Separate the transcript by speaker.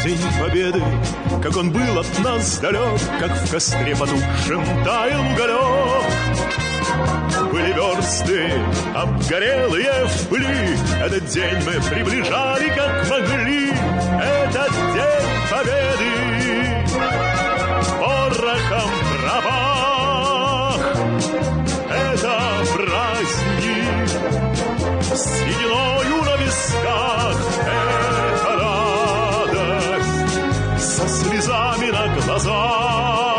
Speaker 1: День Победы, как он был от нас далек, как в костре потухшем таял уголек. Были версты обгорелые в пыли, этот день мы приближали как могли. Этот день Победы порохом пропах. Это праздник с сединою на висках. Это радость со слезами на глазах.